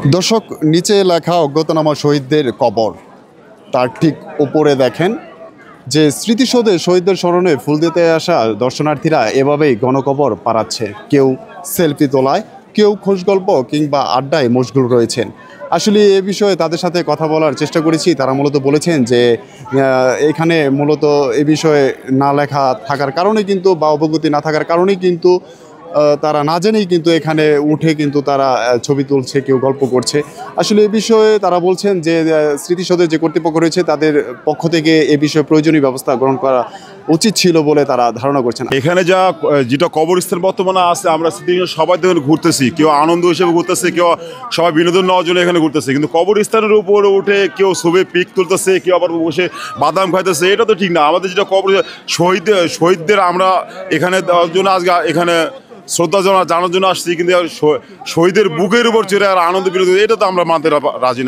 দর্শক, নিচে লেখা অজ্ঞাতনামা শহীদদের কবর, তার ঠিক উপরে দেখেন যে স্মৃতিসৌধে শহীদদের স্মরণে ফুল দিতে আসা দর্শনার্থীরা এভাবেই গণকবর পাড়াচ্ছে। কেউ সেলফি তোলায়, কেউ খোশগল্প কিংবা আড্ডায় মশগুল রয়েছেন। আসলে এ বিষয়ে তাদের সাথে কথা বলার চেষ্টা করেছি। তারা মূলত বলেছেন যে এখানে মূলত এ বিষয়ে না লেখা থাকার কারণে কিন্তু বা অবগতি না থাকার কারণেই কিন্তু তারা না জেনেই কিন্তু এখানে উঠে কিন্তু তারা ছবি তুলছে, কেউ গল্প করছে। আসলে এ বিষয়ে তারা বলছেন যে স্মৃতিসৌধের যে কর্তৃপক্ষ রয়েছে তাদের পক্ষ থেকে এ বিষয়ে প্রয়োজনীয় ব্যবস্থা গ্রহণ করা উচিত ছিল বলে তারা ধারণা করছেন। এখানে যেটা কবরস্থান বর্তমানে আছে, আমরা সবাই দেখুন ঘুরতেছি, কেউ আনন্দ হিসেবে ঘুরতেছে, কেউ সবাই বিনোদন নেওয়ার জন্য এখানে ঘুরতেছে, কিন্তু কবরস্থানের উপরে উঠে কেউ ছবি পিক তুলতেছে, কেউ আবার বসে বাদাম খাইতেছে। এটা তো ঠিক না। আমাদের যেটা কবর শহীদদের আমরা এখানে দেওয়ার জন্য আজকে এখানে শ্রদ্ধা জানার জন্য আসছি, কিন্তু শহীদের বুকের উপর চড়ে আর আনন্দ বিনোদন এটা তো আমরা মানতে রাজি না।